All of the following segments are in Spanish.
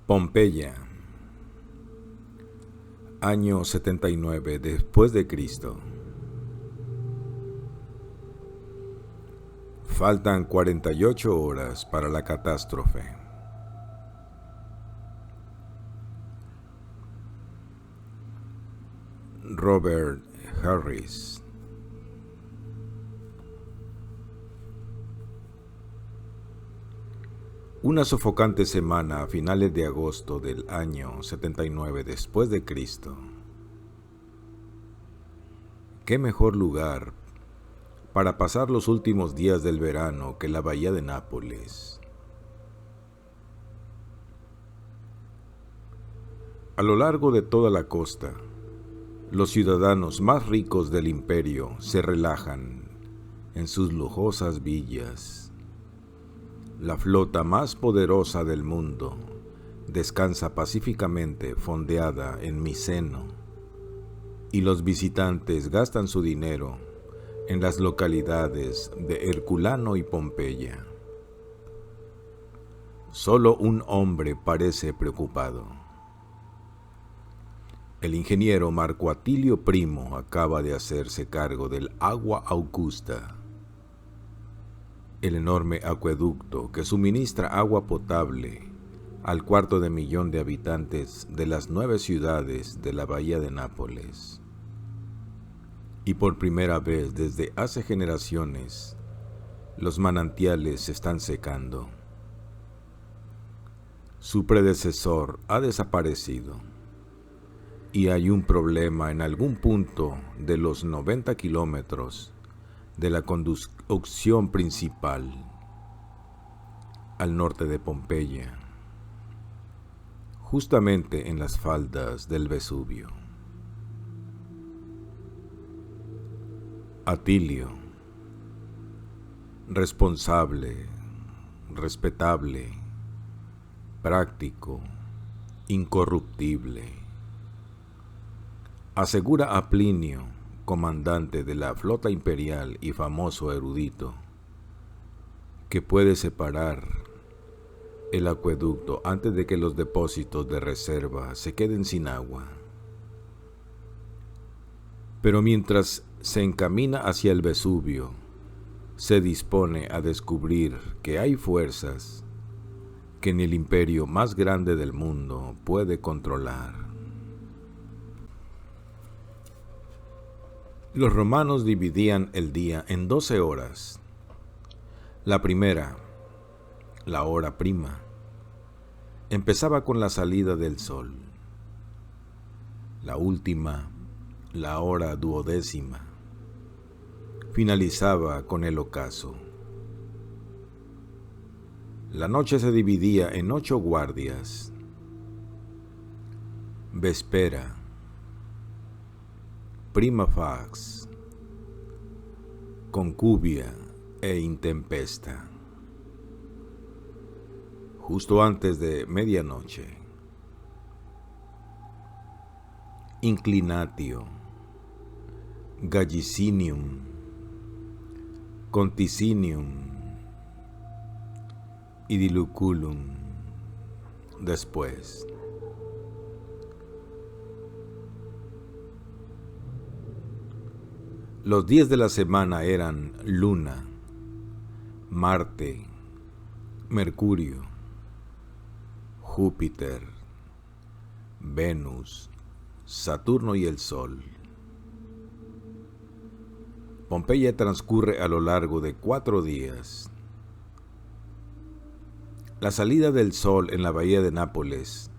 Pompeya, año 79 después de Cristo. Faltan 48 horas para la catástrofe. Robert Harris. Una sofocante semana a finales de agosto del año 79 después de Cristo. ¿Qué mejor lugar para pasar los últimos días del verano que la bahía de Nápoles? A lo largo de toda la costa, los ciudadanos más ricos del imperio se relajan en sus lujosas villas. La flota más poderosa del mundo descansa pacíficamente fondeada en Miceno, y los visitantes gastan su dinero en las localidades de Herculano y Pompeya. Solo un hombre parece preocupado. El ingeniero Marco Atilio Primo acaba de hacerse cargo del Aqua Augusta, el enorme acueducto que suministra agua potable al 250.000 de habitantes de las 9 ciudades de la bahía de Nápoles. Y por primera vez desde hace generaciones, los manantiales se están secando. Su predecesor ha desaparecido, y hay un problema en algún punto de los 90 kilómetros de la conducción principal al norte de Pompeya, justamente en las faldas del Vesubio. Atilio, responsable, respetable, práctico, incorruptible, asegura a Plinio, comandante de la flota imperial y famoso erudito, que puede separar el acueducto antes de que los depósitos de reserva se queden sin agua. Pero mientras se encamina hacia el Vesubio, se dispone a descubrir que hay fuerzas que ni el imperio más grande del mundo puede controlar. Los romanos dividían el día en 12 horas. La primera, la hora prima, empezaba con la salida del sol. La última, la hora duodécima, finalizaba con el ocaso. La noche se dividía en 8 guardias: vespera, prima fax, concubia e intempesta. Justo antes de medianoche, inclinatio, gallicinium, conticinium y diluculum después. Los días de la semana eran Luna, Marte, Mercurio, Júpiter, Venus, Saturno y el Sol. Pompeya transcurre a lo largo de 4 días. La salida del sol en la bahía de Nápoles,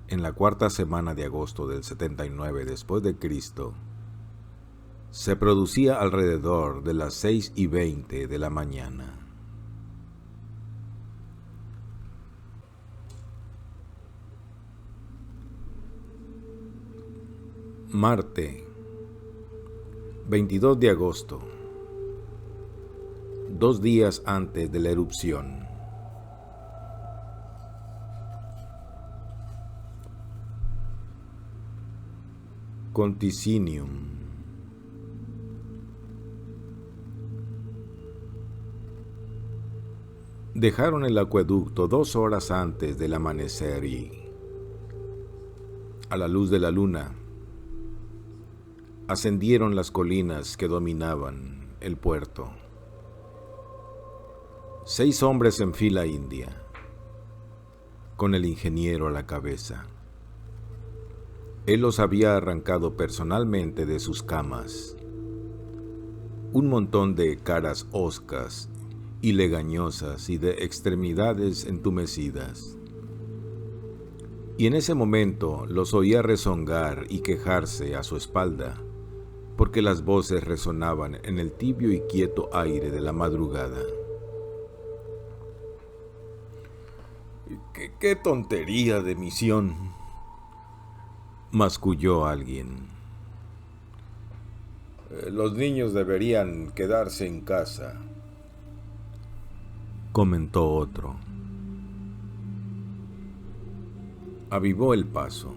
en la 4ª semana de agosto del 79 después de Cristo, se producía alrededor de las 6:20 de la mañana. Marte, 22 de agosto, 2 días antes de la erupción. Conticinium. Dejaron el acueducto 2 horas antes del amanecer y, A la luz de la luna, ascendieron las colinas que dominaban el puerto. 6 hombres en fila india, con el ingeniero a la cabeza. Él los había arrancado personalmente de sus camas. Un montón de caras hoscas y legañosas y de extremidades entumecidas. Y en ese momento los oía rezongar y quejarse a su espalda, porque las voces resonaban en el tibio y quieto aire de la madrugada. ¡Qué tontería de misión!, masculló alguien. Los niños deberían quedarse en casa, comentó otro. Avivó el paso.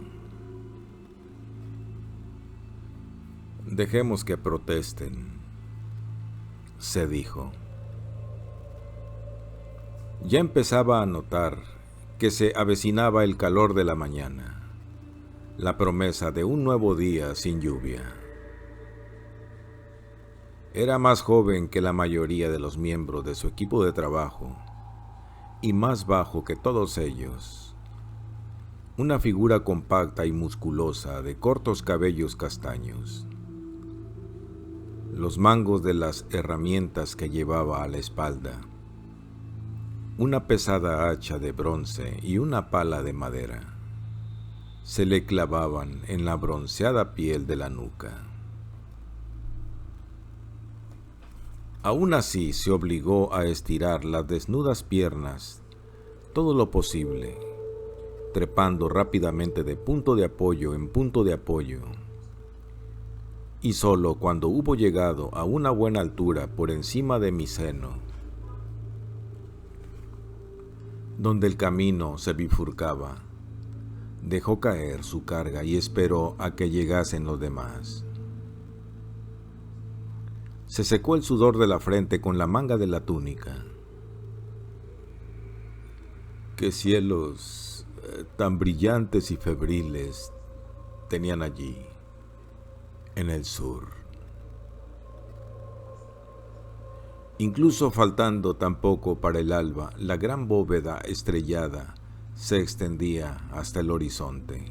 Dejemos que protesten, se dijo. Ya empezaba a notar que se avecinaba el calor de la mañana, la promesa de un nuevo día sin lluvia. Era más joven que la mayoría de los miembros de su equipo de trabajo y más bajo que todos ellos. Una figura compacta y musculosa de cortos cabellos castaños. Los mangos de las herramientas que llevaba a la espalda, una pesada hacha de bronce y una pala de madera, se le clavaban en la bronceada piel de la nuca. Aún así se obligó a estirar las desnudas piernas todo lo posible, trepando rápidamente de punto de apoyo en punto de apoyo. Y solo cuando hubo llegado a una buena altura por encima de mi seno, donde el camino se bifurcaba, dejó caer su carga y esperó a que llegasen los demás. Se secó el sudor de la frente con la manga de la túnica. Qué cielos tan brillantes y febriles tenían allí, en el sur. Incluso faltando tan poco para el alba, la gran bóveda estrellada se extendía hasta el horizonte.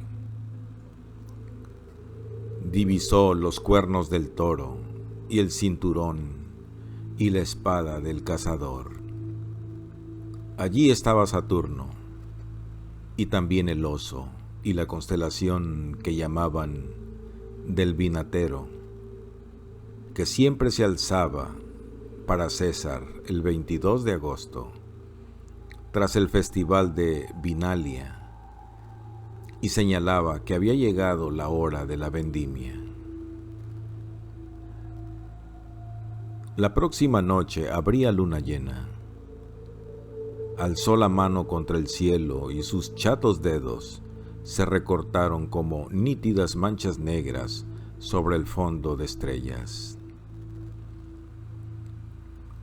Divisó los cuernos del toro y el cinturón y la espada del cazador. Allí estaba Saturno, y también el oso y la constelación que llamaban del vinatero, que siempre se alzaba para César el 22 de agosto, tras el festival de Vinalia, y señalaba que había llegado la hora de la vendimia. La próxima noche habría luna llena. Alzó la mano contra el cielo y sus chatos dedos se recortaron como nítidas manchas negras sobre el fondo de estrellas.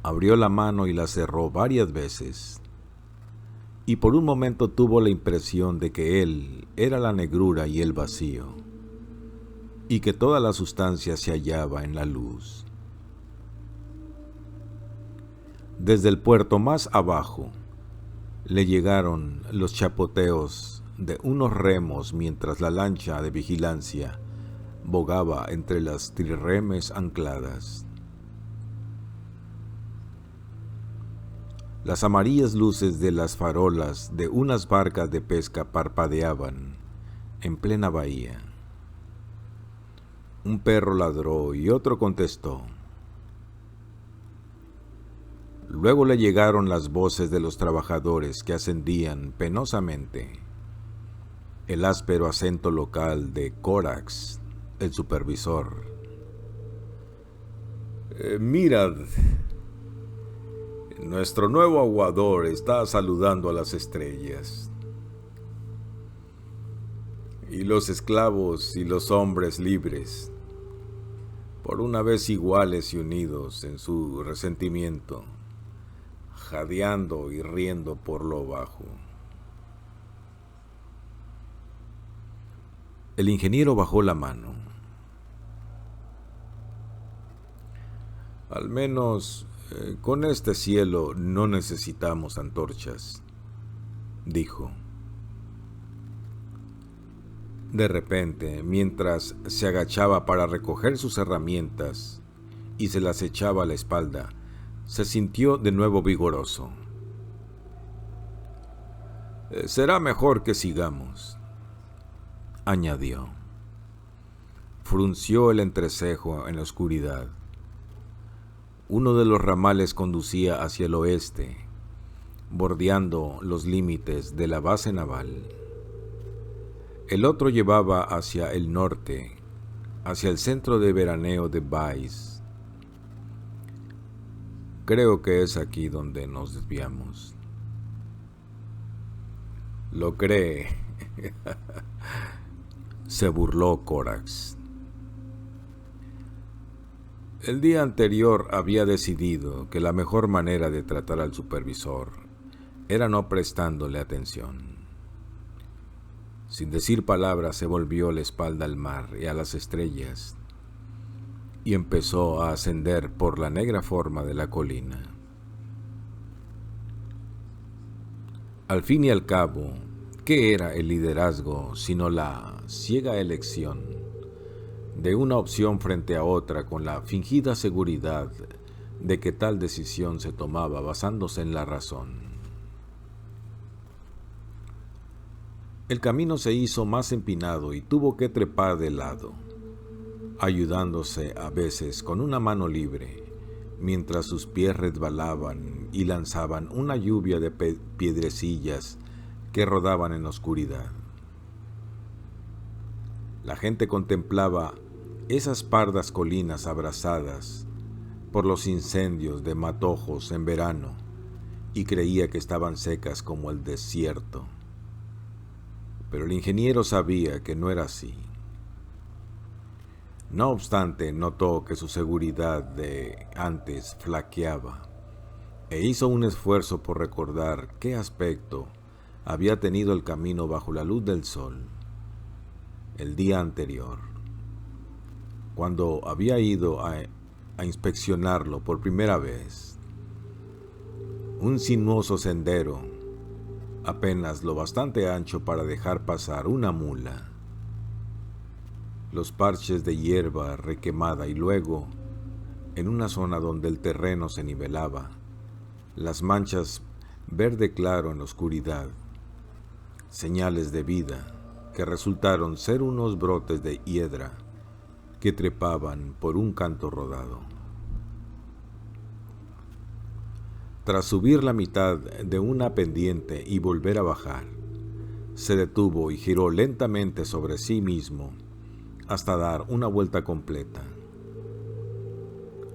Abrió la mano y la cerró varias veces, y por un momento tuvo la impresión de que él era la negrura y el vacío, y que toda la sustancia se hallaba en la luz. Desde el puerto más abajo le llegaron los chapoteos de unos remos mientras la lancha de vigilancia bogaba entre las trirremes ancladas. Las amarillas luces de las farolas de unas barcas de pesca parpadeaban en plena bahía. Un perro ladró y otro contestó. Luego le llegaron las voces de los trabajadores que ascendían penosamente. El áspero acento local de Corax, el supervisor. Mirad, nuestro nuevo aguador está saludando a las estrellas. Y los esclavos y los hombres libres, por una vez iguales y unidos en su resentimiento, jadeando y riendo por lo bajo. El ingeniero bajó la mano. Al menos con este cielo no necesitamos antorchas, dijo. De repente, mientras se agachaba para recoger sus herramientas y se las echaba a la espalda, se sintió de nuevo vigoroso. Será mejor que sigamos, añadió. Frunció el entrecejo en la oscuridad. Uno de los ramales conducía hacia el oeste, bordeando los límites de la base naval. El otro llevaba hacia el norte, hacia el centro de veraneo de Bays. Creo que es aquí donde nos desviamos. ¿Lo cree? Se burló Corax. El día anterior había decidido que la mejor manera de tratar al supervisor era no prestándole atención. Sin decir palabra, se volvió la espalda al mar y a las estrellas y empezó a ascender por la negra forma de la colina. Al fin y al cabo, ¿qué era el liderazgo sino la ciega elección de una opción frente a otra con la fingida seguridad de que tal decisión se tomaba basándose en la razón? El camino se hizo más empinado y tuvo que trepar de lado, ayudándose a veces con una mano libre, mientras sus pies resbalaban y lanzaban una lluvia de piedrecillas que rodaban en la oscuridad. La gente contemplaba esas pardas colinas abrasadas por los incendios de matojos en verano y creía que estaban secas como el desierto. Pero el ingeniero sabía que no era así. No obstante, notó que su seguridad de antes flaqueaba e hizo un esfuerzo por recordar qué aspecto había tenido el camino bajo la luz del sol el día anterior, cuando había ido a inspeccionarlo por primera vez. Un sinuoso sendero, apenas lo bastante ancho para dejar pasar una mula. Los parches de hierba requemada y luego, en una zona donde el terreno se nivelaba, las manchas verde claro en la oscuridad, señales de vida que resultaron ser unos brotes de hiedra que trepaban por un canto rodado. Tras subir la mitad de una pendiente y volver a bajar, se detuvo y giró lentamente sobre sí mismo hasta dar una vuelta completa.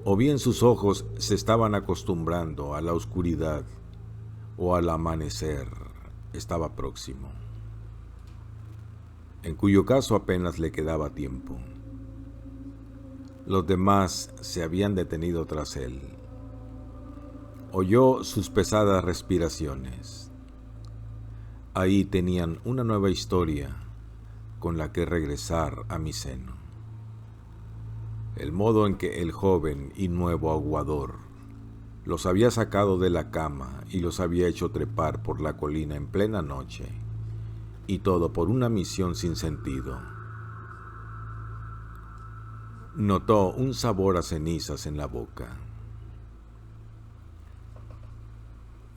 O bien sus ojos se estaban acostumbrando a la oscuridad, o al amanecer estaba próximo, en cuyo caso apenas le quedaba tiempo. Los demás se habían detenido tras él. Oyó sus pesadas respiraciones. Ahí tenían una nueva historia con la que regresar a mi seno. El modo en que el joven y nuevo aguador los había sacado de la cama y los había hecho trepar por la colina en plena noche, y todo por una misión sin sentido. Notó un sabor a cenizas en la boca.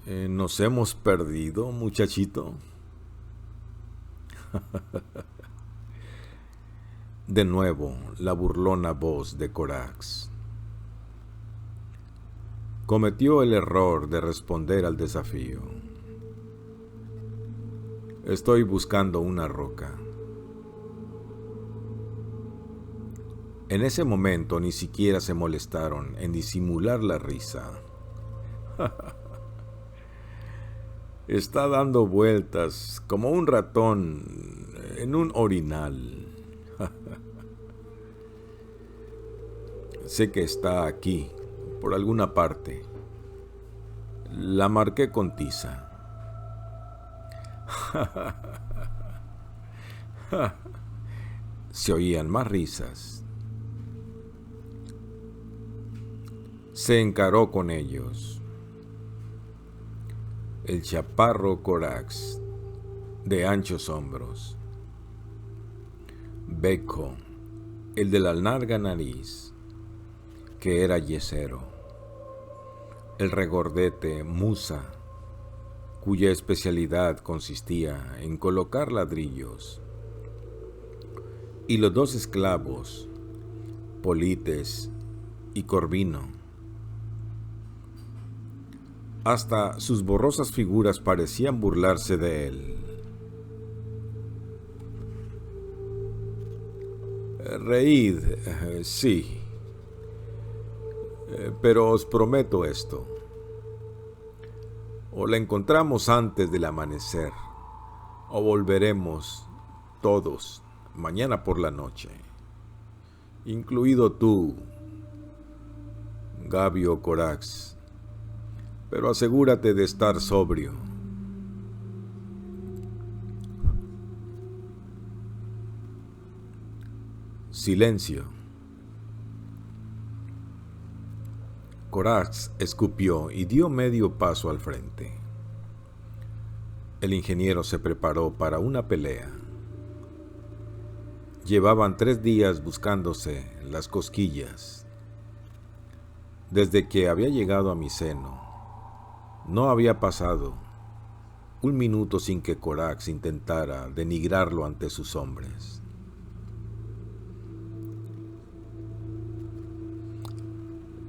¿Nos hemos perdido, muchachito? De nuevo, la burlona voz de Corax. Cometió el error de responder al desafío. Estoy buscando una roca. En ese momento ni siquiera se molestaron en disimular la risa. Está dando vueltas como un ratón en un orinal. Sé que está aquí, por alguna parte. La marqué con tiza. se oían más risas. Se encaró con ellos. El chaparro Corax, de anchos hombros. Beko, el de la larga nariz, que era yesero. El regordete Musa, cuya especialidad consistía en colocar ladrillos. Y los dos esclavos, Polites y Corvino. Hasta sus borrosas figuras parecían burlarse de él. Reíd, sí, pero os prometo esto. O la encontramos antes del amanecer, o volveremos todos mañana por la noche, incluido tú, Gabio Corax, pero asegúrate de estar sobrio. Silencio. Corax escupió y dio medio paso al frente. El ingeniero se preparó para una pelea. Llevaban 3 días buscándose las cosquillas. Desde que había llegado a Miceno, no había pasado un minuto sin que Corax intentara denigrarlo ante sus hombres.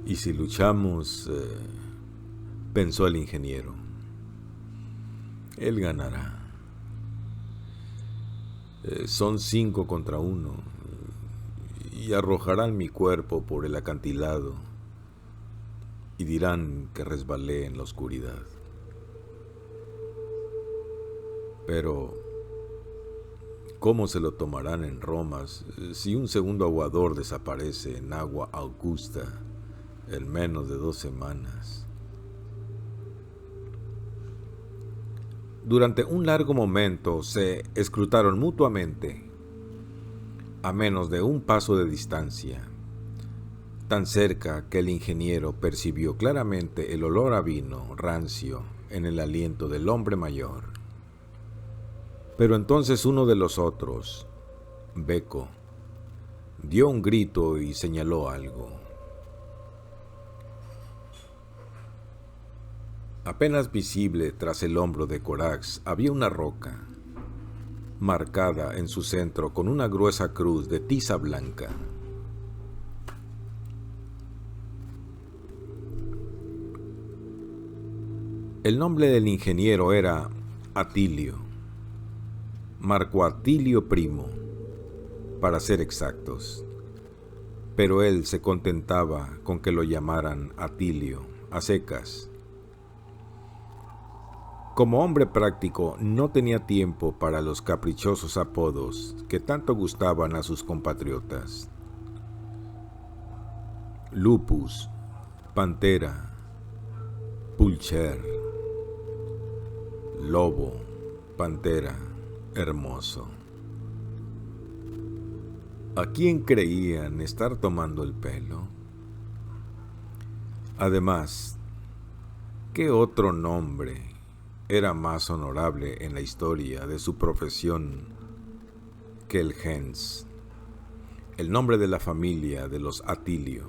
¿Y si luchamos? Pensó el ingeniero. Él ganará. Son 5 contra 1 y arrojarán mi cuerpo por el acantilado y dirán que resbalé en la oscuridad. Pero ¿cómo se lo tomarán en Roma si un segundo aguador desaparece en agua Augusta en menos de 2 semanas? Durante un largo momento se escrutaron mutuamente, a menos de un paso de distancia, tan cerca que el ingeniero percibió claramente el olor a vino rancio en el aliento del hombre mayor. Pero entonces uno de los otros, Beko, dio un grito y señaló algo. Apenas visible tras el hombro de Corax había una roca, marcada en su centro con una gruesa cruz de tiza blanca. El nombre del ingeniero era Atilio, Marco Atilio Primo, para ser exactos, pero él se contentaba con que lo llamaran Atilio, a secas. Como hombre práctico, no tenía tiempo para los caprichosos apodos que tanto gustaban a sus compatriotas. Lupus, Pantera, Pulcher, Lobo, Pantera, Hermoso. ¿A quién creían estar tomando el pelo? Además, ¿qué otro nombre era más honorable en la historia de su profesión que el gens, el nombre de la familia de los Atilio,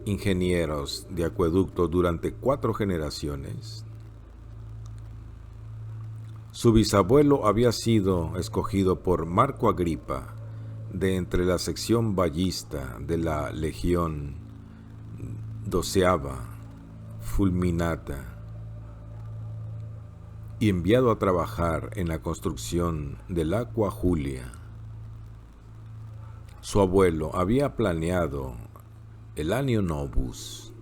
ingenieros de acueducto durante 4 generaciones? Su bisabuelo había sido escogido por Marco Agripa de entre la sección ballista de la Legión 12ª Fulminata y enviado a trabajar en la construcción del Aqua Julia. Su abuelo había planeado el Annio Novus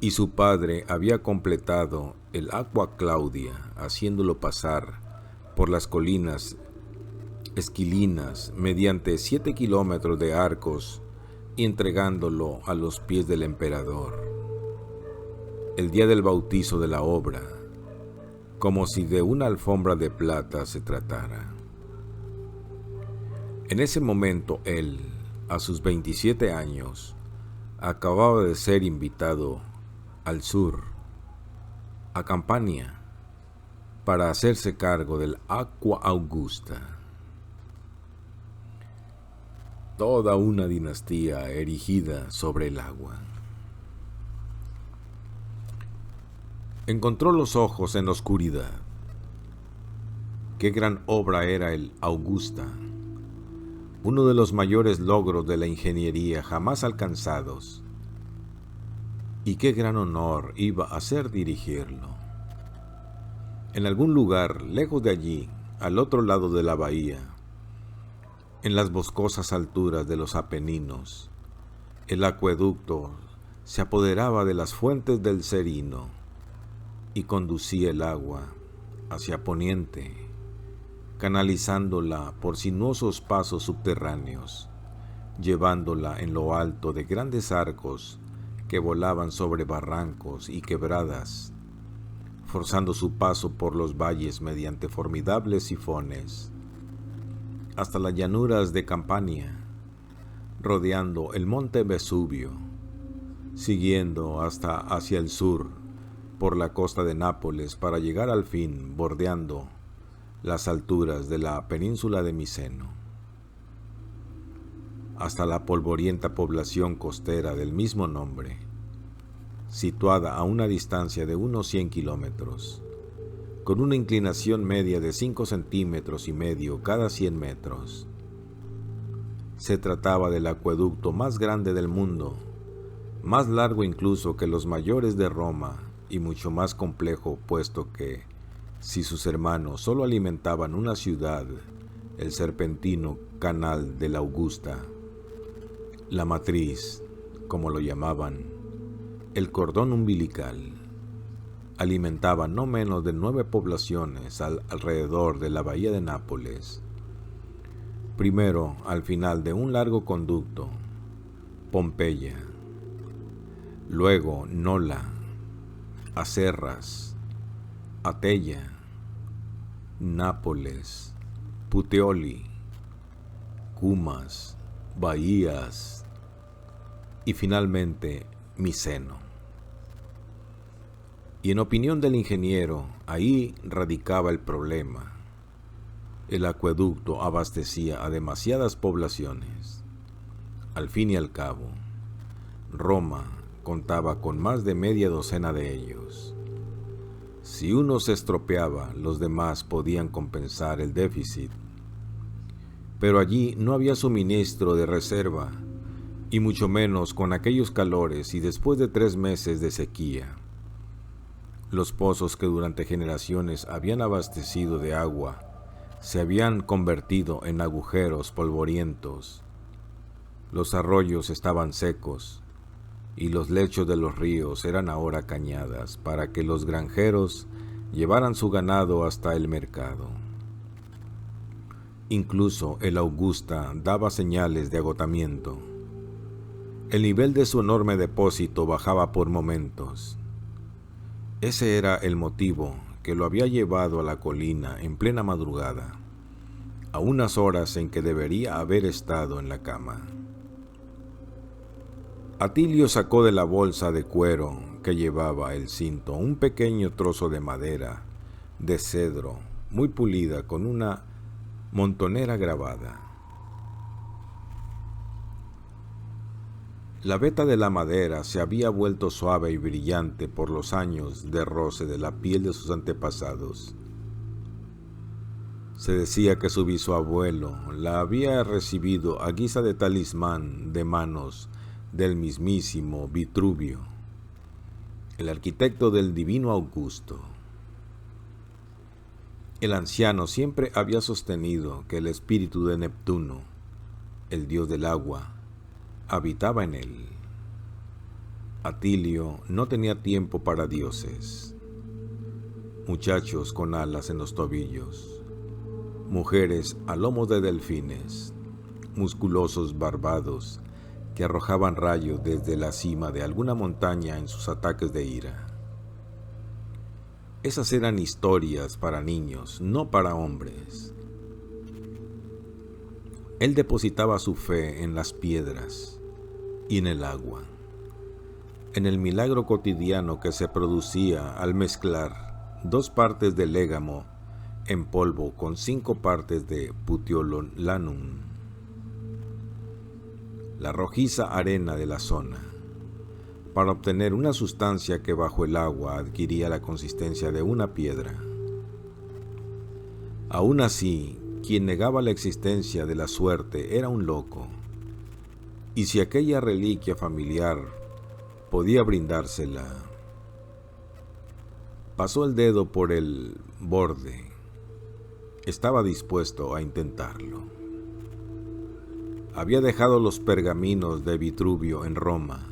y su padre había completado el Aqua Claudia, haciéndolo pasar por las colinas esquilinas mediante 7 kilómetros de arcos y entregándolo a los pies del emperador el día del bautizo de la obra, como si de una alfombra de plata se tratara. En ese momento él, a sus 27 años, acababa de ser invitado al sur, a Campania, para hacerse cargo del Aqua Augusta. Toda una dinastía erigida sobre el agua. Encontró los ojos en la oscuridad. Qué gran obra era el Augusta, uno de los mayores logros de la ingeniería jamás alcanzados. Y qué gran honor iba a ser dirigirlo. En algún lugar lejos de allí, al otro lado de la bahía, en las boscosas alturas de los Apeninos, el acueducto se apoderaba de las fuentes del Serino y conducía el agua hacia poniente, canalizándola por sinuosos pasos subterráneos, llevándola en lo alto de grandes arcos que volaban sobre barrancos y quebradas, forzando su paso por los valles mediante formidables sifones, hasta las llanuras de Campania, rodeando el monte Vesubio, siguiendo hasta hacia el sur por la costa de Nápoles para llegar al fin bordeando las alturas de la península de Miceno, hasta la polvorienta población costera del mismo nombre, situada a una distancia de unos 100 kilómetros, con una inclinación media de 5,5 centímetros cada 100 metros. Se trataba del acueducto más grande del mundo, más largo incluso que los mayores de Roma y mucho más complejo, puesto que, si sus hermanos solo alimentaban una ciudad, el serpentino canal de la Augusta, la matriz, como lo llamaban, el cordón umbilical, alimentaba no menos de 9 poblaciones alrededor de la bahía de Nápoles. Primero, al final de un largo conducto, Pompeya, luego Nola, Acerras, Atella, Nápoles, Puteoli, Cumas, Bahías y finalmente Miceno. Y en opinión del ingeniero, ahí radicaba el problema. El acueducto abastecía a demasiadas poblaciones. Al fin y al cabo, Roma contaba con más de media docena de ellos. Si uno se estropeaba, los demás podían compensar el déficit. Pero allí no había suministro de reserva, y mucho menos con aquellos calores y después de 3 meses de sequía. Los pozos que durante generaciones habían abastecido de agua se habían convertido en agujeros polvorientos. Los arroyos estaban secos y los lechos de los ríos eran ahora cañadas para que los granjeros llevaran su ganado hasta el mercado. Incluso el Augusta daba señales de agotamiento. El nivel de su enorme depósito bajaba por momentos. Ese era el motivo que lo había llevado a la colina en plena madrugada, a unas horas en que debería haber estado en la cama. Atilio sacó de la bolsa de cuero que llevaba el cinto un pequeño trozo de madera de cedro muy pulida con una montonera grabada. La veta de la madera se había vuelto suave y brillante por los años de roce de la piel de sus antepasados. Se decía que su bisabuelo la había recibido a guisa de talismán de manos del mismísimo Vitruvio, el arquitecto del divino Augusto. El anciano siempre había sostenido que el espíritu de Neptuno, el dios del agua, habitaba en él. Atilio no tenía tiempo para dioses, muchachos con alas en los tobillos, mujeres a lomos de delfines, musculosos barbados que arrojaban rayos desde la cima de alguna montaña en sus ataques de ira. Esas eran historias para niños, no para hombres. Él depositaba su fe en las piedras y en el agua, en el milagro cotidiano que se producía al mezclar 2 partes de légamo en polvo con 5 partes de putiolanum, la rojiza arena de la zona, para obtener una sustancia que bajo el agua adquiría la consistencia de una piedra. Aún así, quien negaba la existencia de la suerte era un loco, y si aquella reliquia familiar podía brindársela, pasó el dedo por el borde. Estaba dispuesto a intentarlo. Había dejado los pergaminos de Vitruvio en Roma,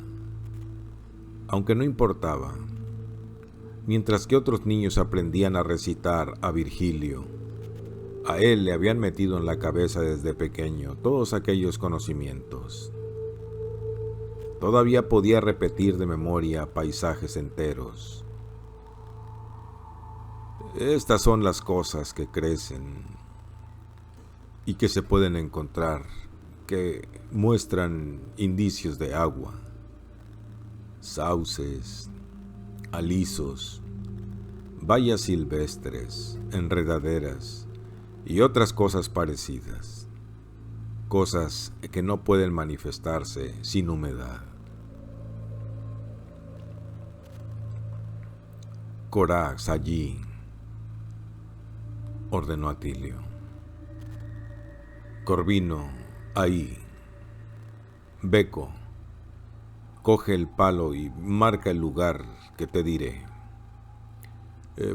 aunque no importaba. Mientras que otros niños aprendían a recitar a Virgilio, a él le habían metido en la cabeza desde pequeño todos aquellos conocimientos. Todavía podía repetir de memoria paisajes enteros. Estas son las cosas que crecen y que se pueden encontrar, que muestran indicios de agua, sauces, alisos, bayas silvestres, enredaderas y otras cosas parecidas, cosas que no pueden manifestarse sin humedad. Corax allí, ordenó Atilio. Corvino, ahí. Beco, coge el palo y marca el lugar que te diré.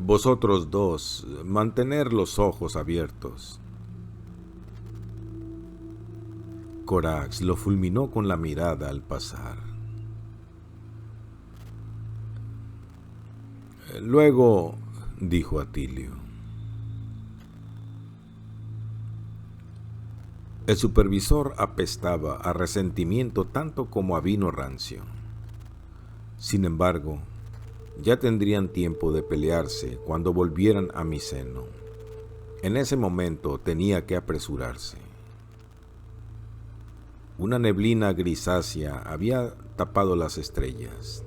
Vosotros 2, mantener los ojos abiertos. Corax lo fulminó con la mirada al pasar. Luego, dijo Atilio. El supervisor apestaba a resentimiento tanto como a vino rancio. Sin embargo, ya tendrían tiempo de pelearse cuando volvieran a Miceno. En ese momento tenía que apresurarse. Una neblina grisácea había tapado las estrellas.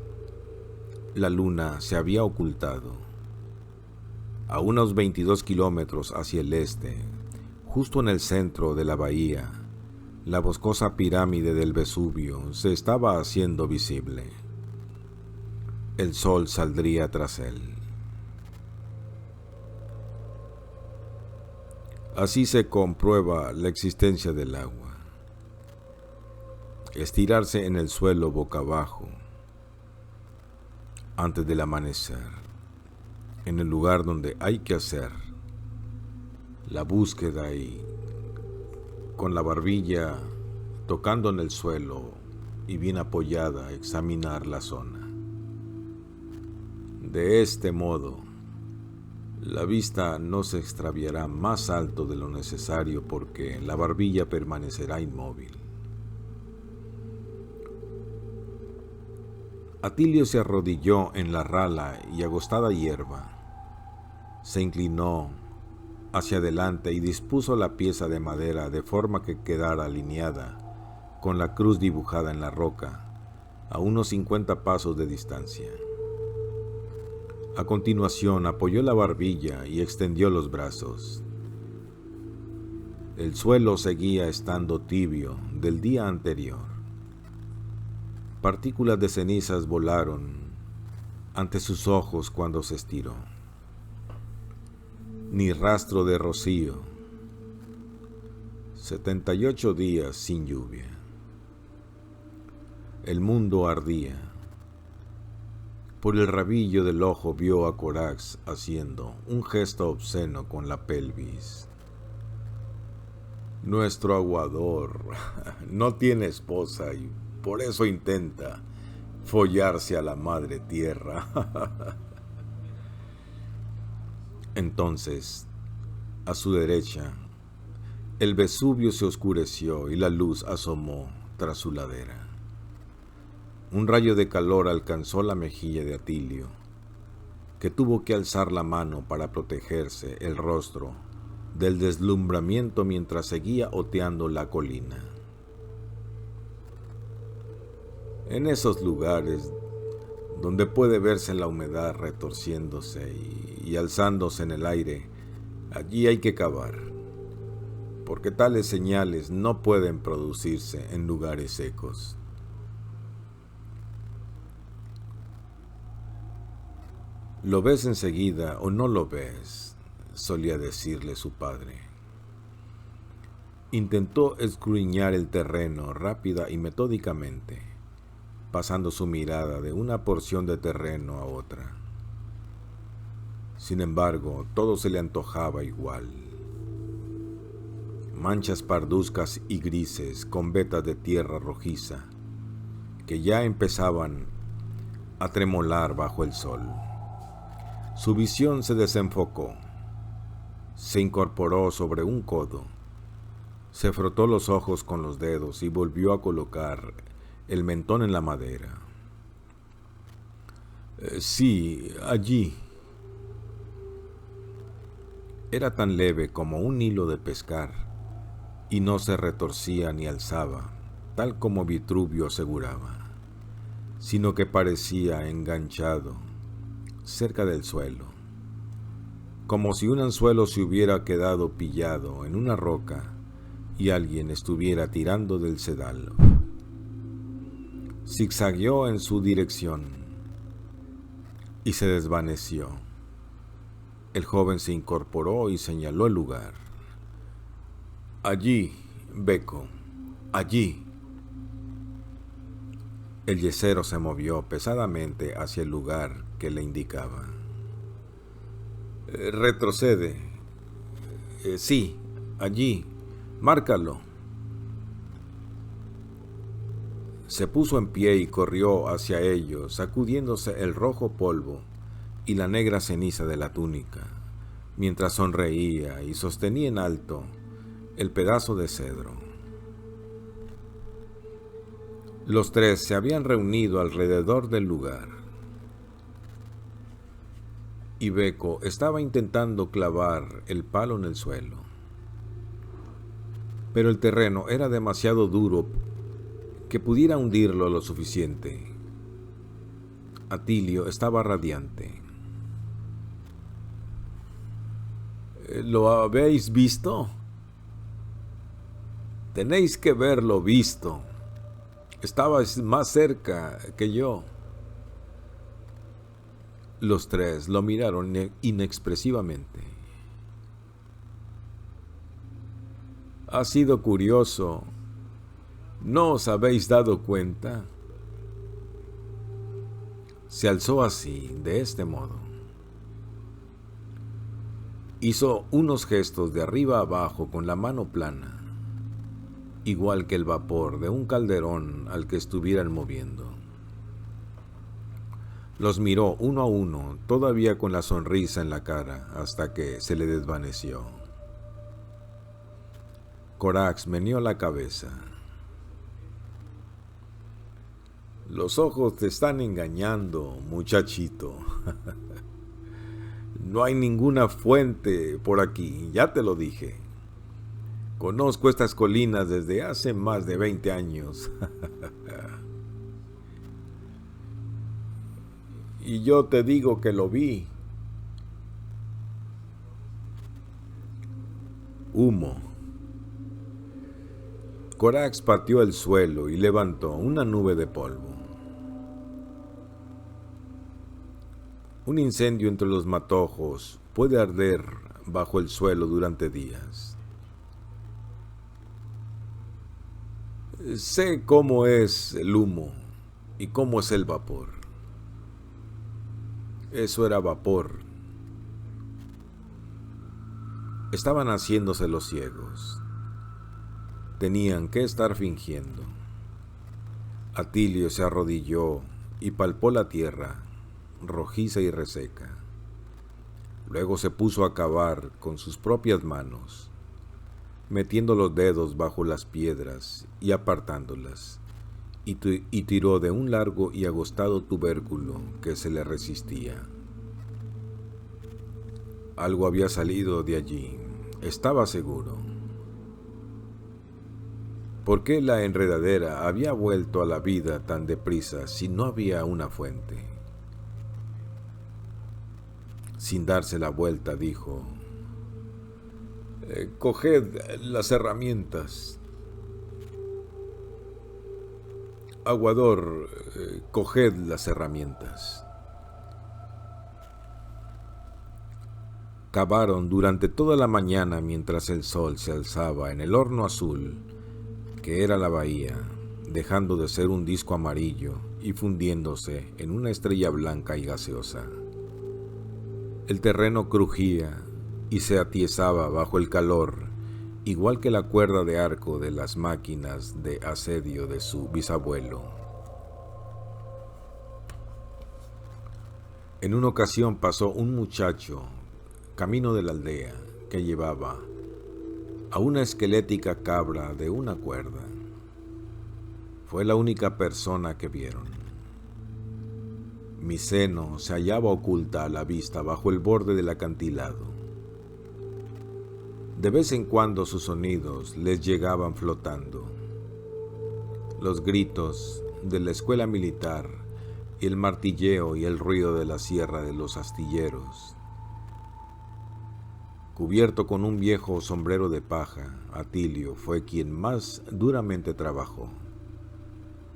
La luna se había ocultado. A unos 22 kilómetros hacia el este, justo en el centro de la bahía, la boscosa pirámide del Vesubio se estaba haciendo visible. El sol saldría tras él. Así se comprueba la existencia del agua. Estirarse en el suelo boca abajo, antes del amanecer, en el lugar donde hay que hacer la búsqueda y con la barbilla tocando en el suelo y bien apoyada examinar la zona. De este modo, la vista no se extraviará más alto de lo necesario porque la barbilla permanecerá inmóvil. Atilio se arrodilló en la rala y agostada hierba. Se inclinó hacia adelante y dispuso la pieza de madera de forma que quedara alineada con la cruz dibujada en la roca a unos 50 pasos de distancia. A continuación apoyó la barbilla y extendió los brazos. El suelo seguía estando tibio del día anterior. Partículas de cenizas volaron ante sus ojos cuando se estiró. Ni rastro de rocío. 78 días sin lluvia. El mundo ardía. Por el rabillo del ojo vio a Corax haciendo un gesto obsceno con la pelvis. Nuestro aguador no tiene esposa y por eso intenta follarse a la madre tierra. Entonces, a su derecha, el Vesubio se oscureció y la luz asomó tras su ladera. Un rayo de calor alcanzó la mejilla de Atilio, que tuvo que alzar la mano para protegerse el rostro del deslumbramiento mientras seguía oteando la colina. En esos lugares donde puede verse la humedad retorciéndose y alzándose en el aire, allí hay que cavar, porque tales señales no pueden producirse en lugares secos. «Lo ves enseguida o no lo ves», solía decirle su padre. Intentó escudriñar el terreno rápida y metódicamente, pasando su mirada de una porción de terreno a otra. Sin embargo, todo se le antojaba igual. Manchas parduzcas y grises con vetas de tierra rojiza que ya empezaban a tremolar bajo el sol. Su visión se desenfocó, se incorporó sobre un codo, se frotó los ojos con los dedos y volvió a colocar el mentón en la madera. Sí, allí. Era tan leve como un hilo de pescar y no se retorcía ni alzaba, tal como Vitruvio aseguraba, sino que parecía enganchado cerca del suelo, como si un anzuelo se hubiera quedado pillado en una roca y alguien estuviera tirando del sedal. Zigzagueó en su dirección y se desvaneció. El joven se incorporó y señaló el lugar. «Allí, Beco, allí». El yesero se movió pesadamente hacia el lugar que le indicaba. «Retrocede». «Sí, allí, márcalo». Se puso en pie y corrió hacia ellos, sacudiéndose el rojo polvo y la negra ceniza de la túnica, mientras sonreía y sostenía en alto el pedazo de cedro. Los tres se habían reunido alrededor del lugar, y Beco estaba intentando clavar el palo en el suelo. Pero el terreno era demasiado duro que pudiera hundirlo lo suficiente. Atilio estaba radiante. «¿Lo habéis visto? Tenéis que verlo visto. Estabais más cerca que yo». Los tres lo miraron inexpresivamente. «Ha sido curioso. ¿No os habéis dado cuenta?» Se alzó así, de este modo. Hizo unos gestos de arriba a abajo con la mano plana, igual que el vapor de un calderón al que estuvieran moviendo. Los miró uno a uno, todavía con la sonrisa en la cara, hasta que se le desvaneció. Corax meneó la cabeza. «Los ojos te están engañando, muchachito. No hay ninguna fuente por aquí, ya te lo dije. Conozco estas colinas desde hace más de 20 años. Y yo te digo que lo vi». Humo. Corax pateó el suelo y levantó una nube de polvo. Un incendio entre los matojos puede arder bajo el suelo durante días. Sé cómo es el humo y cómo es el vapor. Eso era vapor. Estaban haciéndose los ciegos. Tenían que estar fingiendo. Atilio se arrodilló y palpó la tierra, rojiza y reseca. Luego se puso a cavar con sus propias manos, metiendo los dedos bajo las piedras y apartándolas, y tiró de un largo y agostado tubérculo que se le resistía. Algo había salido de allí, Estaba seguro. ¿Por qué la enredadera había vuelto a la vida tan deprisa si no había una fuente? Sin darse la vuelta, dijo: coged las herramientas. Aguador, coged las herramientas. Cavaron durante toda la mañana mientras el sol se alzaba en el horno azul que era la bahía, dejando de ser un disco amarillo y fundiéndose en una estrella blanca y gaseosa. El terreno crujía y se atiezaba bajo el calor, igual que la cuerda de arco de las máquinas de asedio de su bisabuelo. En una ocasión pasó un muchacho camino de la aldea que llevaba a una esquelética cabra de una cuerda. Fue la única persona que vieron. Mi seno se hallaba oculta a la vista bajo el borde del acantilado. De vez en cuando sus sonidos les llegaban flotando. Los gritos de la escuela militar y el martilleo y el ruido de la sierra de los astilleros. Cubierto con un viejo sombrero de paja, Atilio fue quien más duramente trabajó,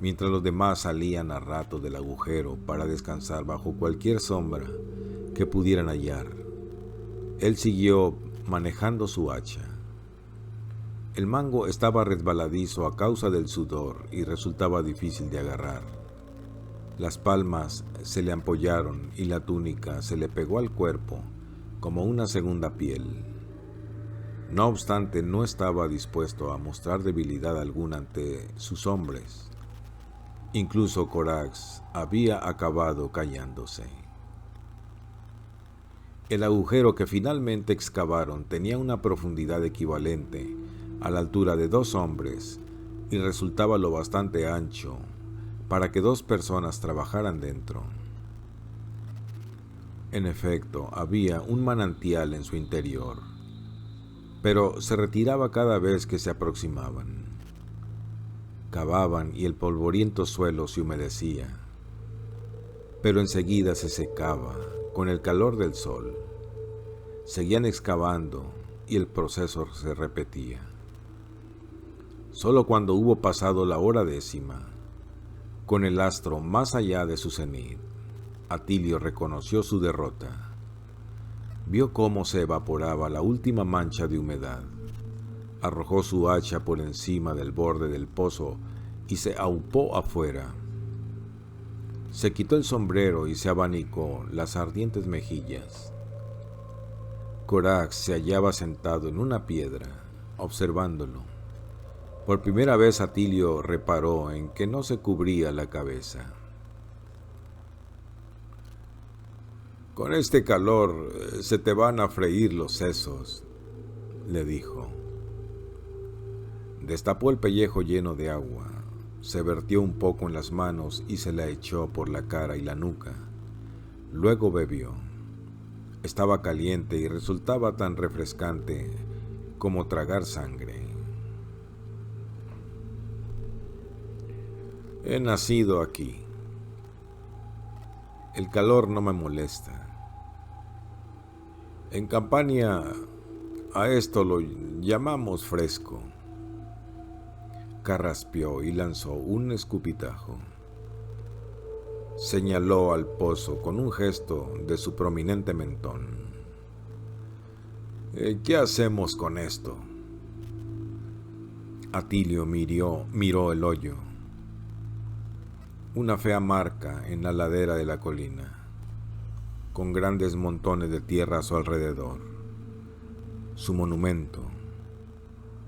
mientras los demás salían a rato del agujero para descansar bajo cualquier sombra que pudieran hallar. Él siguió manejando su hacha. El mango estaba resbaladizo a causa del sudor y resultaba difícil de agarrar. Las palmas se le ampollaron y la túnica se le pegó al cuerpo como una segunda piel. No obstante, no estaba dispuesto a mostrar debilidad alguna ante sus hombres. Incluso Corax había acabado callándose. El agujero que finalmente excavaron tenía una profundidad equivalente a la altura de 2 hombres y resultaba lo bastante ancho para que 2 personas trabajaran dentro. En efecto, había un manantial en su interior, pero se retiraba cada vez que se aproximaban. Cavaban y el polvoriento suelo se humedecía, pero enseguida se secaba con el calor del sol. Seguían excavando y el proceso se repetía. Solo cuando hubo pasado la hora 10, con el astro más allá de su cenit, Atilio reconoció su derrota. Vio cómo se evaporaba la última mancha de humedad. Arrojó su hacha por encima del borde del pozo y se aupó afuera. Se quitó el sombrero y se abanicó las ardientes mejillas. Corax se hallaba sentado en una piedra, observándolo. Por primera vez Atilio reparó en que no se cubría la cabeza. «Con este calor se te van a freír los sesos», le dijo. Destapó el pellejo lleno de agua, se vertió un poco en las manos y se la echó por la cara y la nuca. Luego bebió. Estaba caliente y resultaba tan refrescante como tragar sangre. «He nacido aquí. El calor no me molesta. En Campania a esto lo llamamos fresco». Carraspeó y lanzó un escupitajo. Señaló al pozo con un gesto de su prominente mentón. «¿Qué hacemos con esto?» Atilio miró el hoyo. Una fea marca en la ladera de la colina, con grandes montones de tierra a su alrededor. Su monumento,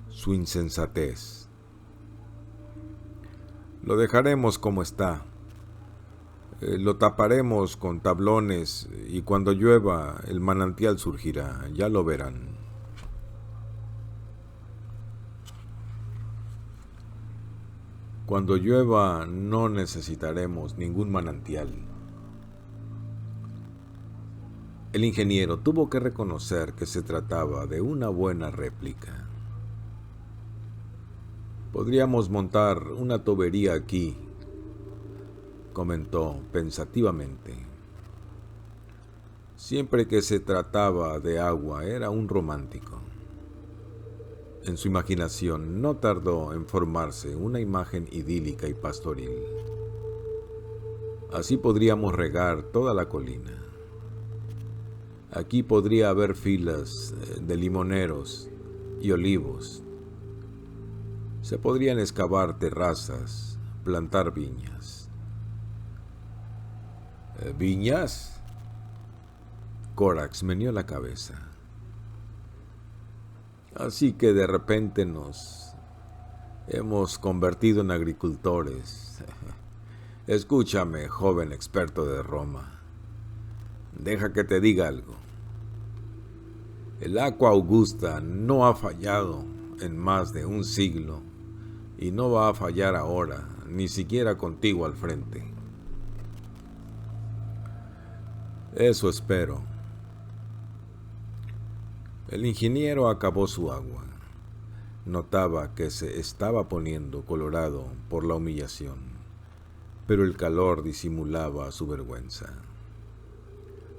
su insensatez. «Lo dejaremos como está. Lo taparemos con tablones y cuando llueva el manantial surgirá, ya lo verán». «Cuando llueva no necesitaremos ningún manantial». El ingeniero tuvo que reconocer que se trataba de una buena réplica. «Podríamos montar una tubería aquí», comentó pensativamente. Siempre que se trataba de agua era un romántico. En su imaginación no tardó en formarse una imagen idílica y pastoril. Así podríamos regar toda la colina. Aquí podría haber filas de limoneros y olivos. Se podrían excavar terrazas, plantar viñas. ¿Viñas? Corax meneó la cabeza. Así que de repente nos hemos convertido en agricultores. Escúchame, joven experto de Roma. Deja que te diga algo. El Aqua Augusta no ha fallado en más de un siglo y no va a fallar ahora, ni siquiera contigo al frente. Eso espero. El ingeniero acabó su agua. Notaba que se estaba poniendo colorado por la humillación, pero el calor disimulaba su vergüenza.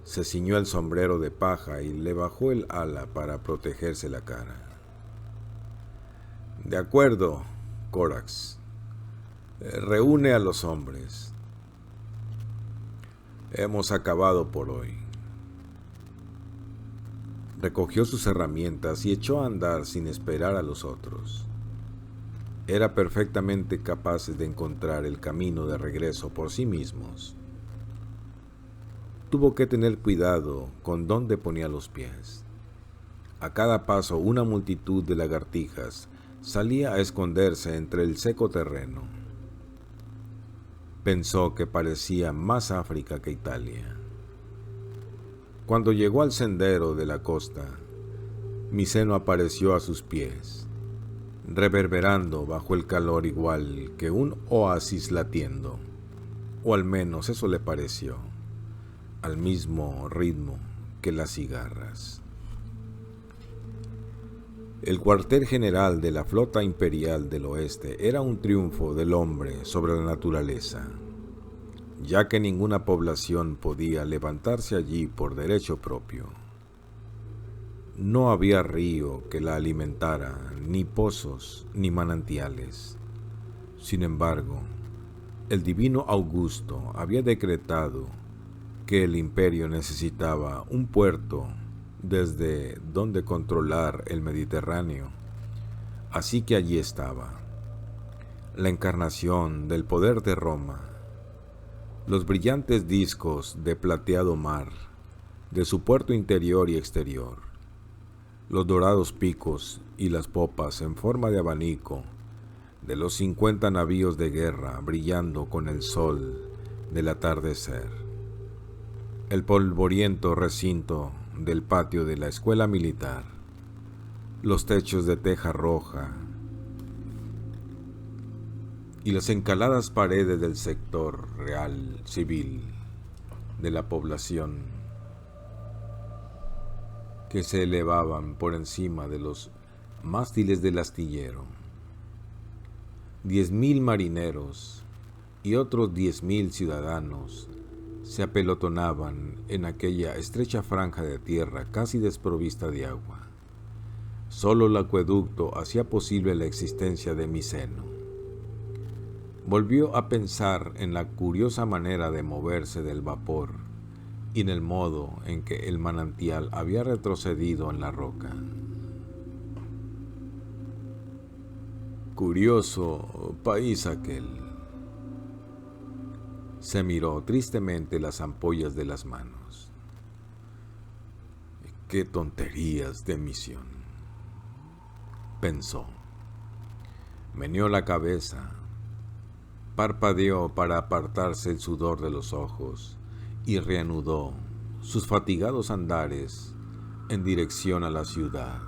Se ciñó el sombrero de paja y le bajó el ala para protegerse la cara. De acuerdo, Corax. Reúne a los hombres. Hemos acabado por hoy. Recogió sus herramientas y echó a andar sin esperar a los otros. Era perfectamente capaz de encontrar el camino de regreso por sí mismos. Tuvo que tener cuidado con dónde ponía los pies. A cada paso una multitud de lagartijas salía a esconderse entre el seco terreno. Pensó que parecía más África que Italia. Cuando llegó al sendero de la costa, Miceno apareció a sus pies, reverberando bajo el calor igual que un oasis latiendo, o al menos eso le pareció, al mismo ritmo que las cigarras. El cuartel general de la flota imperial del oeste era un triunfo del hombre sobre la naturaleza, ya que ninguna población podía levantarse allí por derecho propio. No había río que la alimentara, ni pozos, ni manantiales. Sin embargo, el divino Augusto había decretado que el imperio necesitaba un puerto desde donde controlar el Mediterráneo. Así que allí estaba, la encarnación del poder de Roma, los brillantes discos de plateado mar de su puerto interior y exterior, los dorados picos y las popas en forma de abanico de los 50 navíos de guerra brillando con el sol del atardecer, el polvoriento recinto del patio de la escuela militar, los techos de teja roja y las encaladas paredes del sector real civil de la población que se elevaban por encima de los mástiles del astillero. 10.000 marineros y otros 10.000 ciudadanos se apelotonaban en aquella estrecha franja de tierra casi desprovista de agua. Solo el acueducto hacía posible la existencia de Miceno. Volvió a pensar en la curiosa manera de moverse del vapor y en el modo en que el manantial había retrocedido en la roca. Curioso país aquel. Se miró tristemente las ampollas de las manos. ¡Qué tonterías de misión!, pensó. Meneó la cabeza, parpadeó para apartarse el sudor de los ojos y reanudó sus fatigados andares en dirección a la ciudad.